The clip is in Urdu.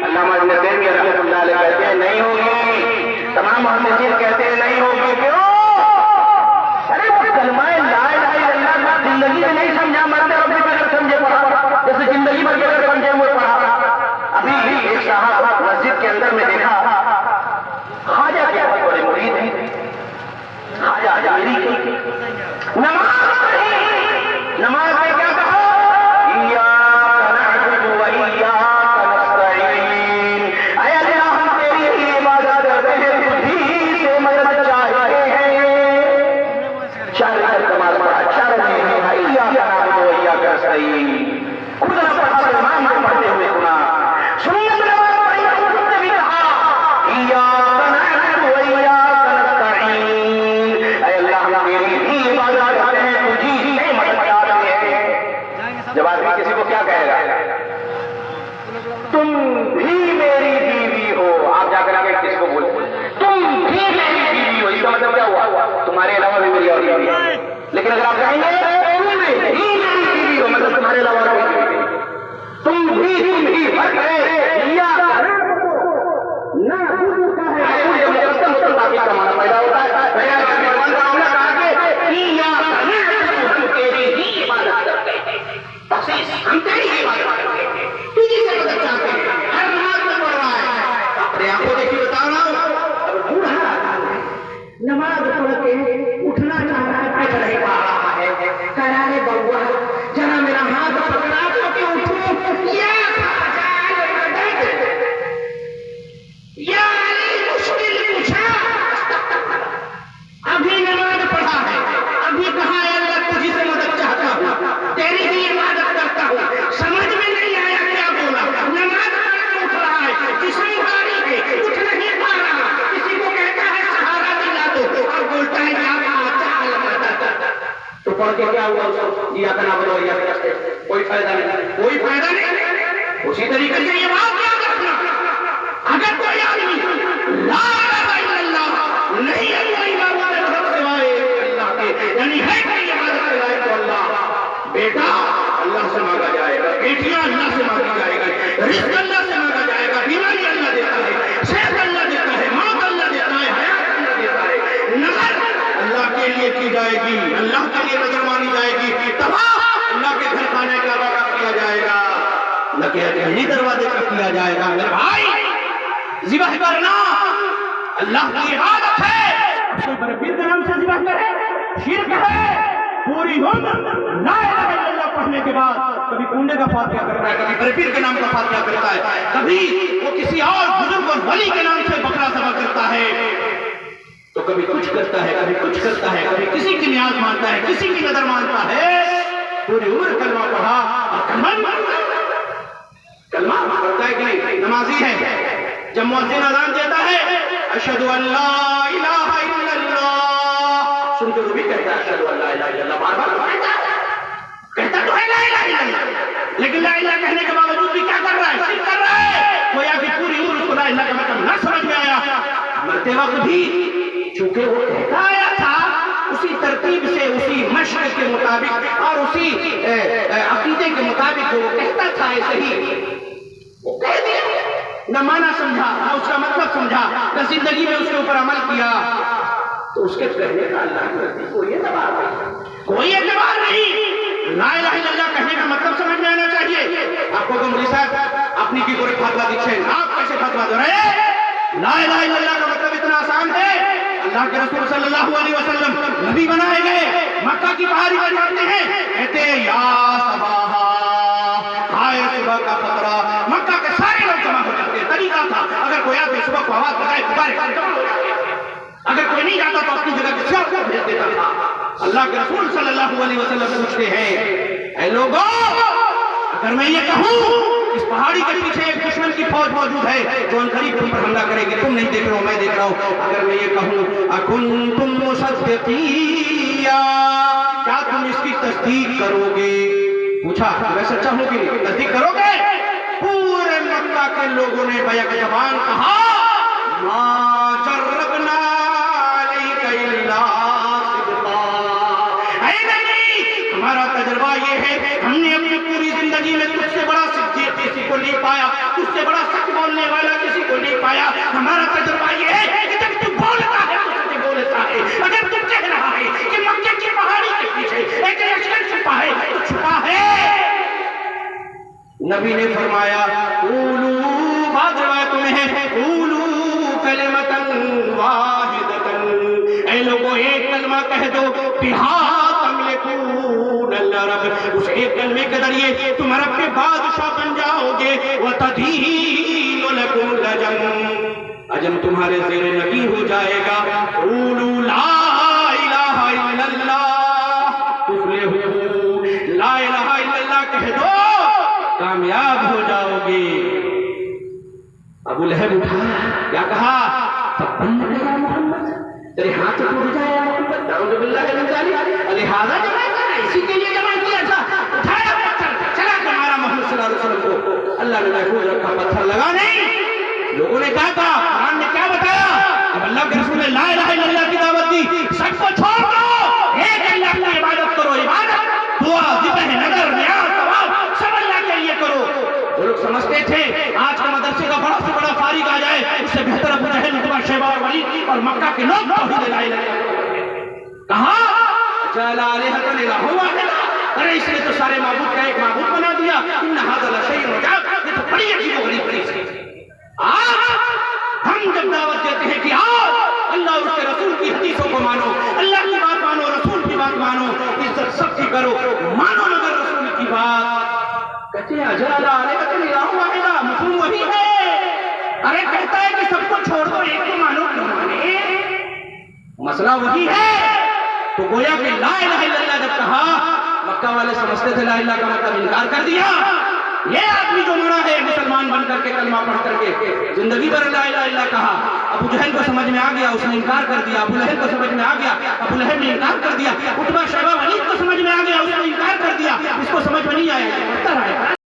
علامہ ابن تیمیہ رحمۃ اللہ علیہ کہتے ہیں نہیں ہوگی، تمام محدثین کہتے ہیں نہیں ہوگی. کیوں؟ ارے کلمہ لا الہ الا اللہ زندگی میں نہیں سمجھا، مرتے ربی بغیر سمجھے پڑھا، جیسے زندگی بھر کے اگر سمجھے ہوئے پڑھا. ابھی ایک صاحب مسجد کے اندر میں دیکھا خواجہ کے بہت بڑے مرید ہیں، خواجہ اجمیری کی نماز میں کیا کہا؟ ایاک نعبد و ایاک نستعین. اے اللہ ہم تیری ہی عبادت کرتے ہیں، تجھی سے مدد چاہتے ہیں. شاعر کمال بڑا اچھا رہے ہیں، ایاک نعبد و ایاک نستعین. خود نے پڑھا تو امام کو پڑھتے ہوئے سنا. سنت نماز پڑھی تو خود نے بھی کہا ایاک نعبد و ایاک نستعین. اے اللہ ہم تیری ہی عبادت کرتے ہیں، تجھی سے مدد چاہتے ہیں. جب آدمی کسی کو کیا کہے گا تم بھی میری بیوی ہو، آپ جا کر کے کسی کو بولیں تم بھی میری بیوی ہو، اس کا مطلب کیا ہوا؟ تمہارے علاوہ بھی میری اور بیوی ہے. لیکن اگر آپ کہیں گے تم بھی میری بیوی ہو، مطلب تمہارے علاوہ اور کوئی بیوی نہیں. تم بھی فرق ہے یا نہ کا مانا پیدا ہوتا ہے. ہم تیری ہی بات کرتے ہیں، تجھی سے مدد چاہتے ہیں. ہر نماز میں پڑھ رہا ہے، اپنے آنکھوں دیکھی بتا رہا ہوں، بوڑھا نماز پڑھ کے اٹھنا چاہ رہا ہے، پیٹ نہیں پا رہا ہے. کہہ رہا ہے بابا ذرا میرا ہاتھ پکڑا تو کہ اٹھوں. یا علی مشکل پوچھا، ابھی نماز پڑھا ہے، ابھی کہا ہے اللہ تجھی سے مدد چاہتا ہوں، تیری بھی عبادت کرتا ہوں. سمجھ میں نہیں آیا کیا بولا. نماز پڑھ کے اٹھ رہا ہے، جسم بھاری ہے، اٹھ نہیں پا رہا. کسی کو کہتا ہے سہارا دلا دو اور بولتا ہے کیا چال مدد. تو پڑھ کے کیا ہوا؟ ایاک نعبد و ایاک نستعین، کوئی فائدہ نہیں، کوئی فائدہ نہیں. اسی طریقے سے یہ بات یاد رکھنا، اگر کوئی آدمی لا الہ الا اللہ نہیں ہے کوئی عبادت سوائے اللہ کے، یعنی ہے کوئی عبادت کے لائق تو اللہ. بیٹا اللہ سے مانگا جائے گا، بیٹیاں اللہ سے مانگی جائے گا، رزق اللہ سے مانگا جائے گا، بیماری اللہ دیتا ہے، صحت اللہ دیتا ہے، موت اللہ دیتا ہے، حیات اللہ دیتا ہے. نظر اللہ کے لیے کی جائے گی، اللہ کے لیے نظر مانی جائے گی. تباہ اللہ کے گھر کھانے کا وعدہ کیا جائے گا، اللہ کے اہلی دروازے کا کیا جائے گا. میرے بھائی ذبح کرنا اللہ کی عبادت ہے. کوئی بڑے پیر کے نام سے ذبح کرے شرک ہے. پوری عمر لا الہ الا اللہ پڑھنے کے بعد کبھی کنڈے کا فاتحہ کرتا ہے، کبھی بڑے پیر کے نام کا فاتحہ کرتا ہے، کبھی وہ کسی اور بزرگ اور ولی کے نام سے بکرا ذبح کرتا ہے، تو کبھی کچھ کرتا ہے، کبھی کچھ کرتا ہے، کبھی کسی کی نیاز مانتا ہے، کسی کی نظر مانتا ہے. پوری عمر کلمہ پڑھا اور کلمہ پڑھتا ہے کہ نہیں؟ نمازی ہے، جب مؤذن اذان دیتا ہے اشہد ان لا الہ الا اللہ، سن کے وہ بھی کہتا ہے اشہد ان لا الہ الا اللہ، بار بار کہتا تو ہے لا الہ الا اللہ، لیکن لا الہ کہنے کے باوجود بھی کیا کر رہا ہے؟ شرک کر رہا ہے. گویا کہ پوری عمر اس کو لا الہ کا مطلب نہ سمجھ میں آیا. مرتے وقت بھی چونکہ وہ کہتا آیا تھا اسی ترتیب سے، اسی مشق کے مطابق اور اسی عقیدے کے مطابق جو وہ کہتا تھا ایسے ہی وہ کہہ دیا، نہ مانا سمجھا، نہ اس کا مطلب سمجھا، نہ زندگی میں اس کے اوپر عمل کیا، تو اس کے کہنے کا اللہ کے نزدیک کوئی اعتبار نہیں، کوئی اعتبار نہیں. لا الہ الا اللہ کہنے کا مطلب سمجھ میں آنا چاہیے. آپ کو مولوی صاحب اپنی کی کوئی فتویٰ دیکھیں، آپ کیسے فتویٰ دے رہے ہیں؟ لا الہ الا اللہ کا مطلب اتنا آسان ہے. اللہ کے رسول صلی اللہ علیہ وسلم نبی بنائے گئے، مکہ کی پہاڑی پر چڑھتے ہیں، کہتے ہیں یا صباحا، ہائے صبح کا خطرہ. مکہ کے سارے لوگ جمع ہو جاتے ہیں. طریقہ تھا اگر کوئی آدمی صبح کو آواز لگائے پکارے جمع ہو جاتے ہیں، اگر کوئی نہیں جاتا تو اپنی جگہ کسی اور کو بھیج دیتا تھا. اللہ کے رسول صلی اللہ علیہ وسلم پوچھتے ہیں اے لوگوں، اگر میں یہ کہوں اس پہاڑی کے پیچھے ایک دشمن کی فوج موجود ہے جو انقریب تم پر حملہ کرے گی، تم نہیں دیکھ رہے ہو میں دیکھ رہا ہوں، اگر میں یہ کہوں اکنتم مصدقیا، کیا تم اس کی تصدیق کرو گے؟ پوچھا میں سچا ہوں کہ نہیں، تصدیق کرو گے؟ پورے مکہ کے لوگوں نے بیک زبان کہا ما جربنا علیک الا صدقا. اے نبی ہمارا تجربہ یہ ہے، ہم نے اپنی پوری زندگی میں تجھ سے بڑا کسی کو نہیں پایا، تجھ سے بڑا سچ بولنے نبی نے فرمایا قولو، بعض روایتوں میں ہے قولو کلمۃ واحدۃ، اے لوگوں ایک کلمہ کہہ دو، بہا تملکون العرب، اس ایک کلمے کے ذریعے تم عرب کے بادشاہ بن جاؤ گے، وتدین لکم العجم، عجم تمہارے زیر نگی ہو جائے گا، قولو لا الہ الا اللہ تفلحون، لا الہ الا اللہ کہہ دو کامیاب ہو جاؤ گے۔ ابو لہب اٹھا، کیا کہا؟ تبا لک یا محمد، تیرے ہاتھ ٹوٹ جائے یا محمد، نعوذ باللہ من ذالک، لہذا جمع کرنا اسی کے لیے جمع کیا تھا، اٹھایا پتھر، چلا کے مارا محمد صلی اللہ علیہ وسلم کو، اللہ نے محفوظ رکھا، پتھر لگا نہیں۔ لوگوں نے کہا تھا، قرآن نے کیا بتایا؟ جب اللہ کے رسول نے لا الہ الا اللہ کی دعوت دی، سب کو چھوڑ دو، ایک اللہ کی عبادت کرو، عبادت، دعا، ذبح، نذر، نیاز، ثواب سب اللہ کے لیے کرو۔ وہ لوگ سمجھتے تھے آج کا مدرسے کا بڑا سے بڑا فارغ آ جائے، اس سے بہتر ابو جہل، عتبہ، شیبہ اور ولید اور مکہ کے لوگ توحید لا الہ الا اللہ کہا جعل آلہۃ الہ واحدہ، ارے اس نے تو سارے معبود کا ایک معبود بنا دیا، ان ھذا لشیء عجاب، یہ تو بڑی عجیب و غریب چیز ہے۔ آج ہم جب دعوت دیتے ہیں کہ آؤ اللہ اور اس کے رسول کی حدیثوں کو مانو، اللہ کی بات مانو، رسول کی بات مانو، عزت سب کی کرو، مانو مگر رسول کی بات، کہتے ہیں جعل آلہۃ الہ واحدہ، مفہوم وہی ہے، ارے کہتا ہے کہ سب کو چھوڑ دو ایک کو مانو، کیوں مانے؟ مسئلہ وہی ہے۔ تو گویا کہ لا الہ الا اللہ جب کہا، مکہ والے سمجھتے تھے لا الہ کا مطلب انکار کر دیا، یہ آدمی جو مرا ہے مسلمان بن کر کے کلمہ پڑھ کر کے زندگی بھر لا الہ الا کہا، ابو جہل کو سمجھ میں آ گیا، اس نے انکار کر دیا، ابو لہب کو سمجھ میں آ گیا، ابو لہب نے انکار کر دیا،